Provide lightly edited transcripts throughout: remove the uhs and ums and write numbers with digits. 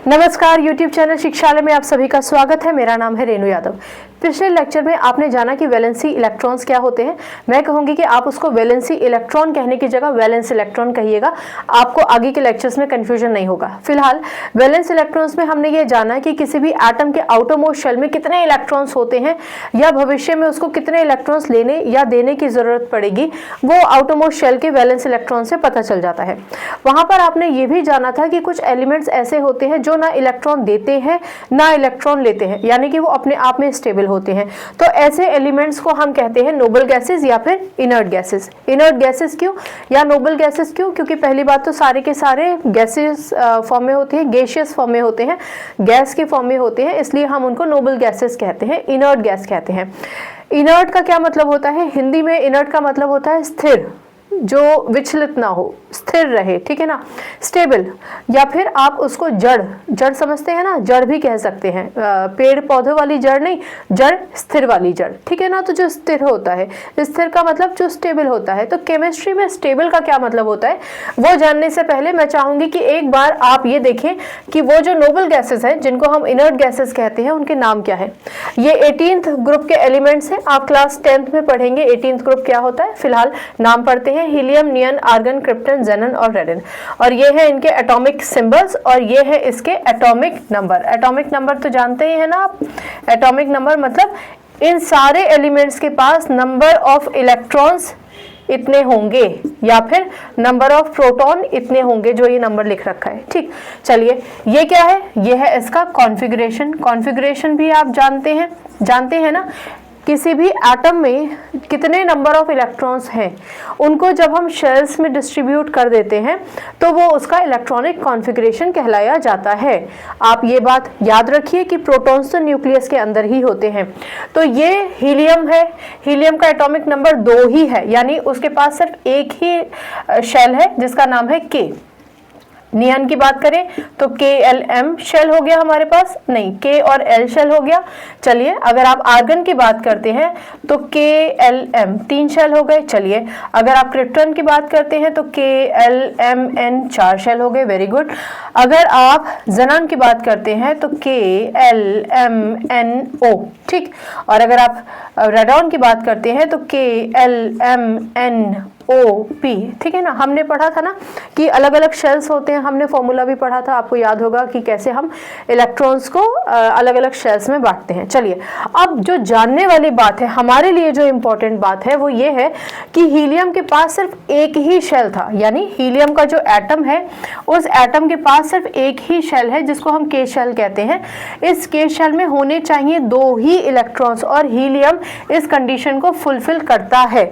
नमस्कार, YouTube channel शिक्षालय में आप सभी का स्वागत है। मेरा नाम है रेणु यादव। पिछले लेक्चर में आपने जाना कि वैलेंसी इलेक्ट्रॉन्स क्या होते हैं। मैं कहूंगी कि आप उसको वैलेंसी इलेक्ट्रॉन कहने की जगह वैलेंस इलेक्ट्रॉन कहिएगा, आपको आगे के लेक्चर्स में कंफ्यूजन नहीं होगा। फिलहाल वैलेंस इलेक्ट्रॉन्स में हमने ये जाना कि किसी भी एटम के आउटरमोस्ट शेल में कितने इलेक्ट्रॉन्स होते हैं या भविष्य में उसको कितने इलेक्ट्रॉन्स लेने या देने की जरूरत पड़ेगी, वो आउटरमोस्ट शेल के वैलेंस इलेक्ट्रॉन से पता चल जाता है। वहां पर आपने ये भी जाना था कि कुछ एलिमेंट्स ऐसे होते हैं जो ना इलेक्ट्रॉन देते हैं ना इलेक्ट्रॉन लेते हैं, यानी कि वो अपने आप में स्टेबल होते हैं। तो ऐसे एलिमेंट्स को हम कहते हैं नोबल गैसेस या फिर इनर्ट गैसेस। इनर्ट गैसेस क्यों या नोबल गैसेस क्यों? क्योंकि पहली बात तो सारे के सारे गैसेस फॉर्म में होते हैं, गैसियस फॉर्म में होते हैं, गैस के फॉर्म में होते हैं, इसलिए हम उनको नोबल गैसेस कहते हैं, इनर्ट गैस कहते हैं। इनर्ट का क्या मतलब होता है? हिंदी में इनर्ट का मतलब होता है स्थिर, जो विचलित ना हो, स्थिर रहे, ठीक है ना, स्टेबल। या फिर आप उसको जड़, जड़ समझते हैं ना, जड़ भी कह सकते हैं, पेड़ पौधों वाली जड़ नहीं, जड़ स्थिर वाली जड़, ठीक है ना। तो जो स्थिर होता है, स्थिर का मतलब जो स्टेबल होता है। तो केमिस्ट्री में स्टेबल का क्या मतलब होता है वो जानने से पहले मैं चाहूंगी कि एक बार आप ये देखें कि वो जो नोबल गैसेस हैं जिनको हम इनर्ट गैसेस कहते हैं उनके नाम क्या है। ये 18th ग्रुप के एलिमेंट्स हैं, आप क्लास 10th में पढ़ेंगे 18th ग्रुप क्या होता है। फिलहाल नाम पढ़ते हैं, हीलियम, नियन, आर्गन, क्रिप्टन, ज़ेनन और रेडिन। और ये है इनके एटॉमिक सिंबल्स और ये है इसके एटॉमिक नंबर। एटॉमिक नंबर तो जानते ही है ना आप। एटॉमिक नंबर मतलब इन सारे एलिमेंट्स के पास नंबर ऑफ इलेक्ट्रॉन्स इतने होंगे या फिर नंबर ऑफ प्रोटॉन इतने होंगे, जो ये नंबर लिख रखा है। ठीक, चलिए ये क्या है? ये है इसका कॉन्फ़िगरेशन। कॉन्फ़िगरेशन भी आप जानते हैं ना, किसी भी एटम में कितने नंबर ऑफ इलेक्ट्रॉन्स हैं, उनको जब हम शेल्स में डिस्ट्रीब्यूट कर देते हैं तो वो उसका इलेक्ट्रॉनिक कॉन्फ़िगरेशन कहलाया जाता है। आप ये बात याद रखिए कि प्रोटॉन्स तो न्यूक्लियस के अंदर ही होते हैं। तो ये हीलियम है, हीलियम का एटॉमिक नंबर 2 ही है, यानी उसके पास सिर्फ एक ही शेल है जिसका नाम है के। नियन की बात करें तो KLM शेल हो गया हमारे पास, नहीं K और L शेल हो गया। चलिए अगर आप आर्गन की बात करते हैं तो KLM 3 शेल हो गए। चलिए अगर आप क्रिप्टन की बात करते हैं तो KLMN 4 शेल हो गए, वेरी गुड। अगर आप ज़ेनन की बात करते हैं तो KLMNO, ठीक। और अगर आप रेडॉन की बात करते हैं तो KLMNOP, ठीक है ना। हमने पढ़ा था ना कि अलग अलग शेल्स होते हैं, हमने फॉर्मूला भी पढ़ा था, आपको याद होगा कि कैसे हम इलेक्ट्रॉन्स को अलग अलग शेल्स में बांटते हैं। चलिए अब जो जानने वाली बात है, हमारे लिए जो इम्पोर्टेंट बात है वो ये है कि हीलियम के पास सिर्फ एक ही शेल था, यानी हीलियम का जो एटम है उस एटम के पास सिर्फ एक ही शेल है जिसको हम के शेल कहते हैं। इस के शेल में होने चाहिए 2 ही इलेक्ट्रॉन्स और हीलियम इस कंडीशन को फुलफिल करता है,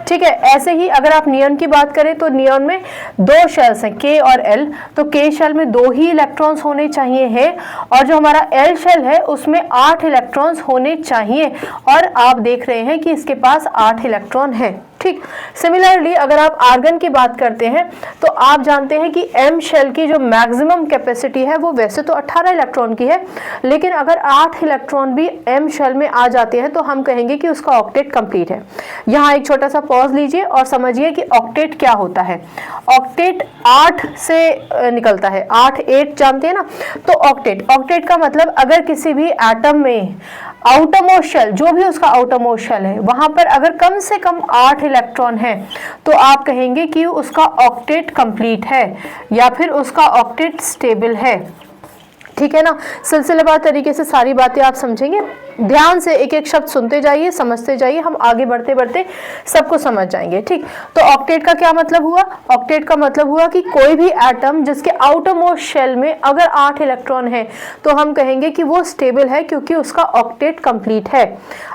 ठीक है। ऐसे ही अगर आप नियॉन की बात करें तो नियॉन में 2 शेल्स हैं, के और एल। तो के शेल में 2 ही इलेक्ट्रॉन्स होने चाहिए है और जो हमारा एल शेल है उसमें 8 इलेक्ट्रॉन्स होने चाहिए और आप देख रहे हैं कि इसके पास 8 इलेक्ट्रॉन है, ठीक। सिमिलरली अगर आप आर्गन की बात करते हैं तो आप जानते हैं कि एम शेल की जो मैक्सिमम कैपेसिटी है वो वैसे तो 18 इलेक्ट्रॉन की है, लेकिन अगर 8 इलेक्ट्रॉन भी एम शेल में आ जाते हैं तो हम कहेंगे कि उसका ऑक्टेट कंप्लीट है। यहाँ एक छोटा सा पॉज लीजिए और समझिए कि ऑक्टेट क्या होता है। ऑक्टेट 8 से निकलता है, 8 जानते हैं ना। तो ऑक्टेट का मतलब अगर किसी भी एटम में आउटरमोस्ट शेल, जो भी उसका आउटरमोस्ट शेल है, वहां पर अगर कम से कम 8 इलेक्ट्रॉन है तो आप कहेंगे कि उसका ऑक्टेट कंप्लीट है या फिर उसका ऑक्टेट स्टेबल है, ठीक है ना। सिलसिलेवार तरीके से सारी बातें आप समझेंगे। ध्यान से एक एक शब्द सुनते जाइए, समझते जाइए, हम आगे बढ़ते बढ़ते सबको समझ जाएंगे, ठीक। तो ऑक्टेट का क्या मतलब हुआ? ऑक्टेट का मतलब हुआ कि कोई भी एटम जिसके आउटरमोस्ट शेल में अगर 8 इलेक्ट्रॉन है तो हम कहेंगे कि वो स्टेबल है क्योंकि उसका ऑक्टेट कंप्लीट है।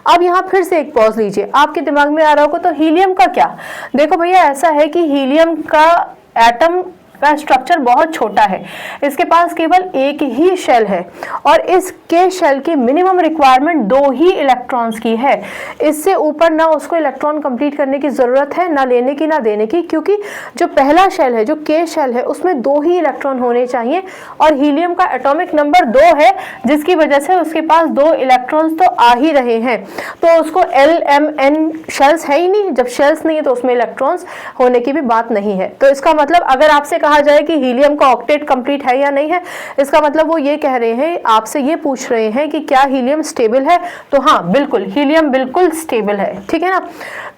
अब यहाँ फिर से एक पॉज लीजिए, आपके दिमाग में आ रहा होगा तो हीलियम का क्या? देखो भैया, ऐसा है कि हीलियम का एटम का स्ट्रक्चर बहुत छोटा है, इसके पास केवल एक ही शेल है और इस के शेल की मिनिमम रिक्वायरमेंट 2 ही इलेक्ट्रॉन्स की है। इससे ऊपर ना उसको इलेक्ट्रॉन कंप्लीट करने की जरूरत है, ना लेने की ना देने की, क्योंकि जो पहला शेल है, जो के शेल है, उसमें 2 ही इलेक्ट्रॉन होने चाहिए और हीलियम का एटॉमिक नंबर 2 है, जिसकी वजह से उसके पास 2 इलेक्ट्रॉन्स तो आ ही रहे हैं। तो उसको LMN शेल्स है ही नहीं, जब शेल्स नहीं है तो उसमें इलेक्ट्रॉन्स होने की भी बात नहीं है। तो इसका मतलब अगर आपसे कहा जाए कि हीलियम का ऑक्टेट कंप्लीट है या नहीं है, इसका मतलब वो ये कह रहे हैं, आपसे ये पूछ रहे हैं कि क्या हीलियम स्टेबल है। तो हाँ बिल्कुल, हीलियम बिल्कुल स्टेबल है, ठीक है ना।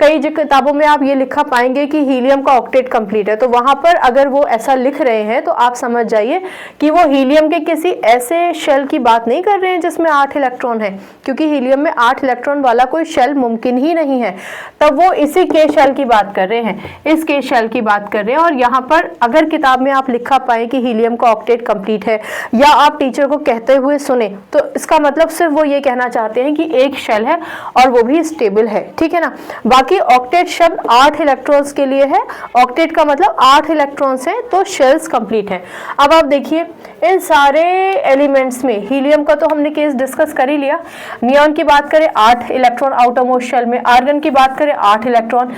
कई किताबों में आप ये लिखा पाएंगे कि हीलियम का ऑक्टेट कंप्लीट है, तो वहां पर अगर वो ऐसा लिख रहे हैं तो आप समझ जाइए कि वो हीलियम के किसी ऐसे शेल की बात नहीं कर रहे हैं जिसमें 8 इलेक्ट्रॉन है, क्योंकि हीलियम में 8 इलेक्ट्रॉन वाला कोई शेल मुमकिन ही नहीं है। तब वो इसी के शेल की बात कर रहे हैं, इस के शेल की बात कर रहे हैं। और यहाँ पर अगर किताब में आप लिखा पाए कि हीलियम का ऑक्टेट कंप्लीट है, या आप टीचर को कहते हुए सुने, तो इसका मतलब सिर्फ वो ये कहना चाहते हैं कि एक शेल है और वो भी स्टेबल है, ठीक है ना। बाकी ऑक्टेट शब्द 8 इलेक्ट्रॉन्स के लिए है, ऑक्टेट का मतलब 8 इलेक्ट्रॉन्स हैं, तो शेल्स कंप्लीट हैं। अब आप देखिए इन सारे एलिमेंट्स में हीलियम का तो हमने केस डिस्कस कर ही लिया। नियॉन की बात करें 8 इलेक्ट्रॉन आउटर मोस्ट शेल में, आर्गन की बात करें 8 इलेक्ट्रॉन।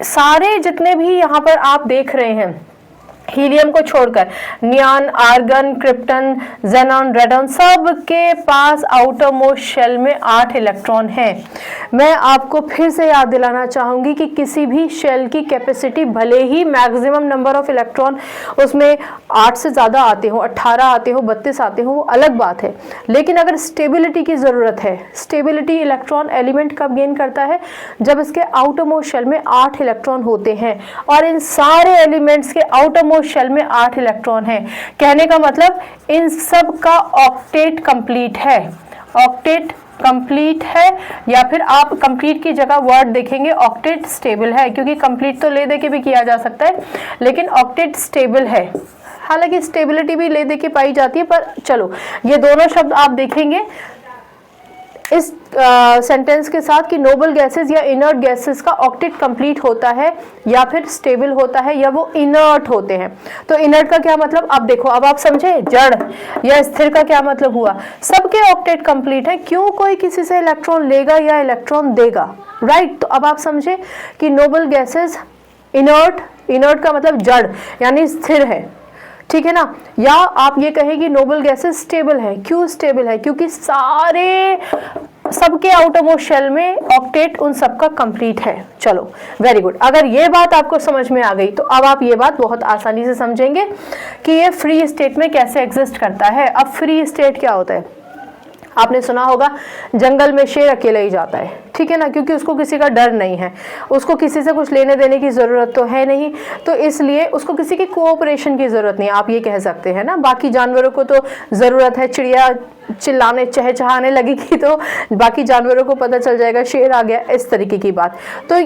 सारे जितने भी यहाँ पर आप देख रहे हैं हीलियम को छोड़कर, neon, argon, krypton, xenon, radon, सब के पास आउटर मोस्ट शेल में 8 इलेक्ट्रॉन हैं। मैं आपको फिर से याद दिलाना चाहूंगी कि किसी भी शेल की कैपेसिटी भले ही मैक्सिमम नंबर ऑफ इलेक्ट्रॉन उसमें 8 से ज़्यादा आते हो, 18 आते हो, 32 आते हो, वो अलग बात है। लेकिन अगर स्टेबिलिटी की ज़रूरत है, स्टेबिलिटी इलेक्ट्रॉन एलिमेंट कब गेन करता है, जब इसके आउटर मोस्ट शेल में 8 इलेक्ट्रॉन होते हैं। और इन सारे एलिमेंट्स के आउटर मोस्ट शेल में 8 इलेक्ट्रॉन है। कहने का मतलब इन सब का ऑक्टेट कंप्लीट है, ऑक्टेट कंप्लीट है। या फिर आप कंप्लीट की जगह वर्ड देखेंगे ऑक्टेट स्टेबल है, क्योंकि कंप्लीट तो ले दे के भी किया जा सकता है, लेकिन ऑक्टेट स्टेबल है। हालांकि स्टेबिलिटी भी ले दे के पाई जाती है, पर चलो ये दोनों शब्द आप देखेंगे इस सेंटेंस के साथ कि नोबल गैसेस या इनर्ट गैसेस का ऑक्टेट कंप्लीट होता है या फिर स्टेबल होता है या वो इनर्ट होते हैं। तो इनर्ट का क्या मतलब, अब देखो, अब आप समझे, जड़ या स्थिर का क्या मतलब हुआ, सबके ऑक्टेट कंप्लीट है। क्यों कोई किसी से इलेक्ट्रॉन लेगा या इलेक्ट्रॉन देगा, राइट। तो अब आप समझे कि नोबल गैसेस इनर्ट, इनर्ट का मतलब जड़ यानी स्थिर है, ठीक है ना। या आप ये कहें कि नोबल गैसेस स्टेबल है। क्यों स्टेबल है, क्योंकि सारे सबके आउटर मोस्ट शेल में ऑक्टेट उन सबका कंप्लीट है। चलो वेरी गुड, अगर ये बात आपको समझ में आ गई तो अब आप ये बात बहुत आसानी से समझेंगे कि ये फ्री स्टेट में कैसे एग्जिस्ट करता है। अब फ्री स्टेट क्या होता है, आपने सुना होगा जंगल में शेर अकेला ही जाता है, ठीक है ना, क्योंकि उसको किसी का डर नहीं है, उसको किसी से कुछ लेने देने की ज़रूरत तो है नहीं, तो इसलिए उसको किसी की कोऑपरेशन की ज़रूरत नहीं, आप ये कह सकते हैं ना। बाकी जानवरों को तो ज़रूरत है, चिड़िया चिल्लाने चहचहाने लगेगी तो बाकी जानवरों को पता चल जाएगा शेर आ गया, इस तरीके की बात। तो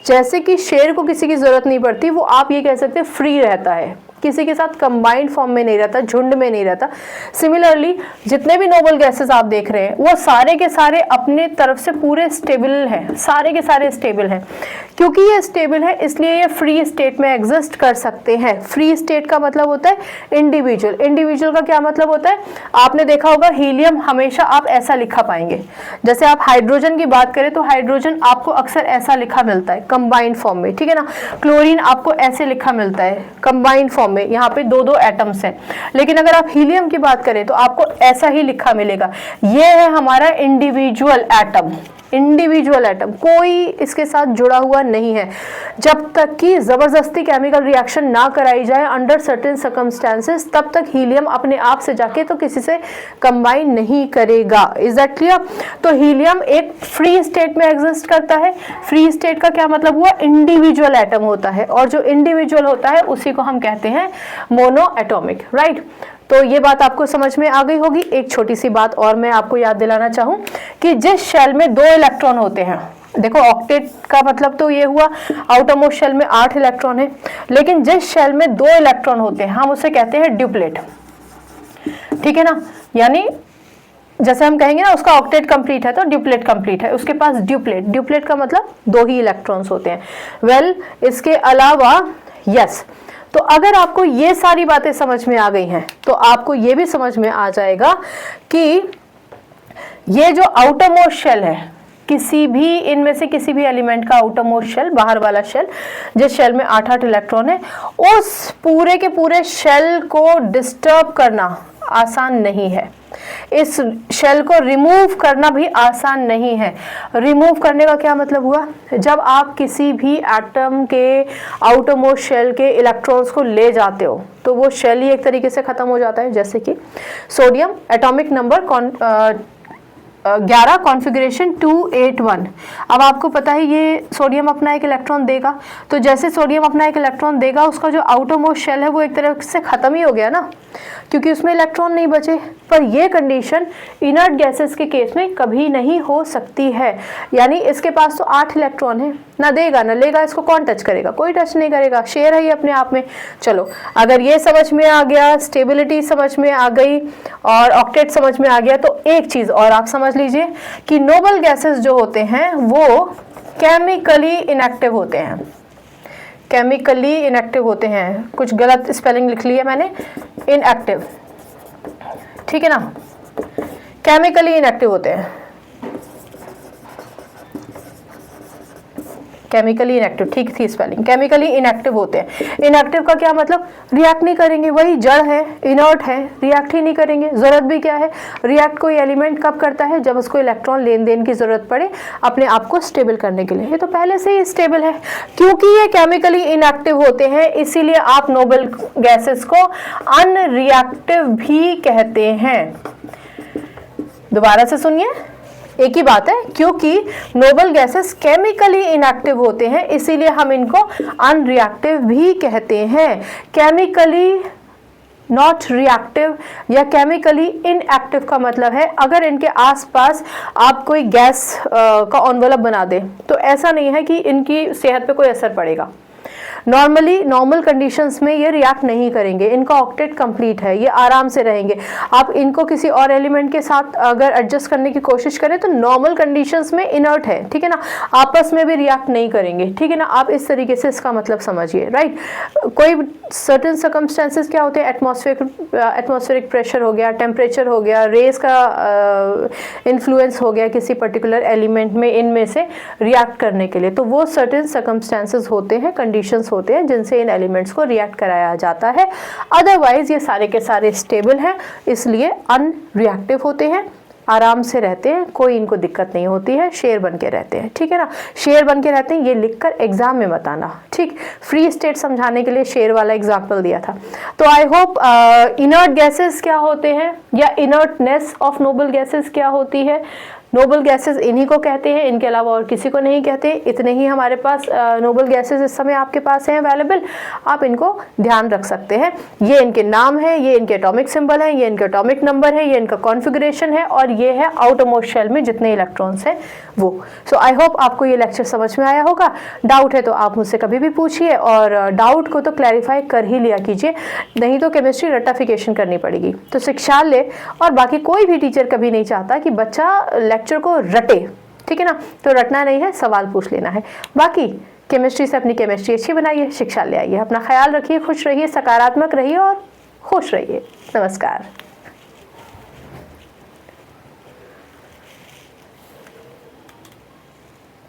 जैसे कि शेर को किसी की ज़रूरत नहीं पड़ती, वो आप ये कह सकते हैं फ्री रहता है, किसी के साथ कंबाइंड फॉर्म में नहीं रहता, झुंड में नहीं रहता। सिमिलरली जितने भी नोबल गैसेस आप देख रहे हैं वो सारे के सारे अपने तरफ से पूरे स्टेबल हैं, सारे के सारे स्टेबल हैं। क्योंकि ये स्टेबल है इसलिए ये फ्री स्टेट में एग्जिस्ट कर सकते हैं। फ्री स्टेट का मतलब होता है इंडिविजुअल। इंडिविजुअल का क्या मतलब होता है, आपने देखा होगा हीलियम हमेशा आप ऐसा लिखा पाएंगे। जैसे आप हाइड्रोजन की बात करें तो हाइड्रोजन आपको अक्सर ऐसा लिखा मिलता है कंबाइंड फॉर्म में, ठीक है ना। क्लोरीन आपको ऐसे लिखा मिलता है कंबाइंड फॉर्म में, यहाँ पे 2-2 एटम्स हैं। लेकिन अगर आप हीलियम की बात करें तो आपको ऐसा ही लिखा मिलेगा, ये है हमारा इंडिविजुअल एटम। इंडिविजुअल एटम, कोई इसके साथ जुड़ा हुआ नहीं है। जब तक कि जबरदस्ती केमिकल रिएक्शन ना कराई जाए अंडर सर्टेन सर्कमस्टेंसेस, तब तक हीलियम अपने आप से जाके तो किसी से कंबाइन नहीं करेगा। Is that clear. तो हीलियम एक फ्री स्टेट में एग्जिस्ट करता है। फ्री स्टेट का क्या मतलब हुआ, इंडिविजुअल एटम होता है, और जो इंडिविजुअल होता है उसी को हम कहते हैं मोनो एटॉमिक, राइट। तो ये बात आपको समझ में आ गई होगी। एक छोटी सी बात और मैं आपको याद दिलाना चाहूँ कि जिस शेल में 2 इलेक्ट्रॉन होते हैं, देखो ऑक्टेट का मतलब तो ये हुआ आउटर मोस्ट शेल में 8 इलेक्ट्रॉन है, लेकिन जिस शेल में 2 इलेक्ट्रॉन होते हैं हम उसे कहते हैं ड्यूप्लेट, ठीक है ना। यानी जैसे हम कहेंगे ना उसका ऑक्टेट कंप्लीट है तो ड्यूप्लेट कंप्लीट है, उसके पास ड्यूप्लेट, ड्यूप्लेट का मतलब 2 ही इलेक्ट्रॉन्स होते हैं। वेल इसके अलावा यस, तो अगर आपको ये सारी बातें समझ में आ गई हैं तो आपको ये भी समझ में आ जाएगा कि ये जो आउटर मोस्ट शेल है, किसी भी इनमें से किसी भी एलिमेंट का आउटर मोस्ट शेल, बाहर वाला शेल, जिस शेल में 8-8 इलेक्ट्रॉन है, उस पूरे के पूरे शेल को डिस्टर्ब करना, आसान नहीं है, इस शेल को रिमूव करना भी आसान नहीं है। रिमूव करने का क्या मतलब हुआ, जब आप किसी भी एटम के आउटरमोस्ट शेल के इलेक्ट्रॉन्स को ले जाते हो तो वो शेल ही एक तरीके से खत्म हो जाता है। जैसे कि सोडियम एटॉमिक नंबर 11 कॉन्फ़िगरेशन 281। अब आपको पता है ये सोडियम अपना एक इलेक्ट्रॉन देगा, तो जैसे सोडियम अपना एक इलेक्ट्रॉन देगा उसका जो आउटर मोस्ट शेल है वो एक तरह से ख़त्म ही हो गया ना, क्योंकि उसमें इलेक्ट्रॉन नहीं बचे। पर ये कंडीशन इनर्ट गैसेस के केस में कभी नहीं हो सकती है। यानी इसके पास तो 8 इलेक्ट्रॉन है, ना देगा ना लेगा, इसको कौन टच करेगा, कोई टच नहीं करेगा, शेयर है ये अपने आप में। चलो अगर ये समझ में आ गया, स्टेबिलिटी समझ में आ गई और ऑक्टेट समझ में आ गया, तो एक चीज़ और आप समझ लीजिए कि नोबल गैसेस जो होते हैं वो केमिकली इनएक्टिव होते हैं। केमिकली इनएक्टिव होते हैं, कुछ गलत स्पेलिंग लिख ली है मैंने, इनएक्टिव, ठीक है ना, केमिकली इनएक्टिव होते हैं, केमिकली इनएक्टिव, ठीक थी स्पेलिंग, केमिकली इनएक्टिव होते हैं। इनएक्टिव का क्या मतलब, रिएक्ट नहीं करेंगे, वही जड़ है, इनर्ट है, रिएक्ट ही नहीं करेंगे। जरूरत भी क्या है, रिएक्ट कोई एलिमेंट कब करता है, जब उसको इलेक्ट्रॉन लेन देन की जरूरत पड़े अपने आप को स्टेबल करने के लिए। ये तो पहले से ही स्टेबल है। क्योंकि ये केमिकली इनएक्टिव होते हैं इसीलिए आप नोबल गैसेस को अनरिएक्टिव भी कहते हैं। दोबारा से सुनिए, एक ही बात है, क्योंकि नोबल गैसेस केमिकली इनएक्टिव होते हैं इसीलिए हम इनको अनरिएक्टिव भी कहते हैं। केमिकली नॉट रिएक्टिव या केमिकली इनएक्टिव का मतलब है अगर इनके आसपास आप कोई गैस का एनवलप बना दे तो ऐसा नहीं है कि इनकी सेहत पे कोई असर पड़ेगा। नॉर्मली नॉर्मल कंडीशंस में ये रिएक्ट नहीं करेंगे, इनका ऑक्टेट कंप्लीट है, ये आराम से रहेंगे। आप इनको किसी और एलिमेंट के साथ अगर एडजस्ट करने की कोशिश करें तो नॉर्मल कंडीशंस में इनर्ट है, ठीक है ना, आपस में भी रिएक्ट नहीं करेंगे, ठीक है ना। आप इस तरीके से इसका मतलब समझिए, राइट। कोई सर्टेन सर्कमस्टेंसेस क्या होते हैं, एटमॉस्फेरिक प्रेशर हो गया, टेम्परेचर हो गया, रेस का इन्फ्लुएंस हो गया किसी पर्टिकुलर एलिमेंट में इनमें से रिएक्ट करने के लिए, तो वो सर्टेन सर्कमस्टेंसेस होते हैं, कंडीशंस होते हैं जिनसे इन एलिमेंट्स को रिएक्ट कराया जाता है। अदरवाइज ये सारे के सारे स्टेबल हैं इसलिए अनरिएक्टिव होते हैं, आराम से रहते हैं, कोई इनको दिक्कत नहीं होती है, शेयर बन के रहते हैं, ठीक है ना। शेयर बन के रहते हैं, ये लिखकर एग्जाम में मत आना, ठीक। फ्री स्टेट समझाने के लिए शेयर वाला एग्जाम्पल दिया था। तो आई होप इनर्ट गैसेस क्या होते हैं या इनर्टनेस ऑफ नोबल गैसेस क्या होती है। नोबल गैसेस इन्हीं को कहते हैं, इनके अलावा और किसी को नहीं कहते। इतने ही हमारे पास नोबल गैसेस इस समय आपके पास हैं अवेलेबल, आप इनको ध्यान रख सकते हैं। ये इनके नाम है, ये इनके एटॉमिक सिंबल है, ये इनके एटॉमिक नंबर है, ये इनका कॉन्फ़िगरेशन है और ये है आउटर मोस्ट शेल में जितने इलेक्ट्रॉन्स हैं वो। सो आई होप आपको ये लेक्चर समझ में आया होगा। डाउट है तो आप मुझसे कभी भी पूछिए और डाउट को तो क्लैरिफाई कर ही लिया कीजिए, नहीं तो केमिस्ट्री रट्टाफिकेशन करनी पड़ेगी। तो शिक्षालय और बाकी कोई भी टीचर कभी नहीं चाहता कि बच्चा लेक्चर को रटे, ठीक है ना। तो रटना नहीं है, सवाल पूछ लेना है। बाकी केमिस्ट्री से अपनी केमिस्ट्री अच्छी बनाइए, शिक्षा ले आइए। अपना ख्याल रखिए, खुश रहिए, सकारात्मक रहिए और खुश रहिए। नमस्कार।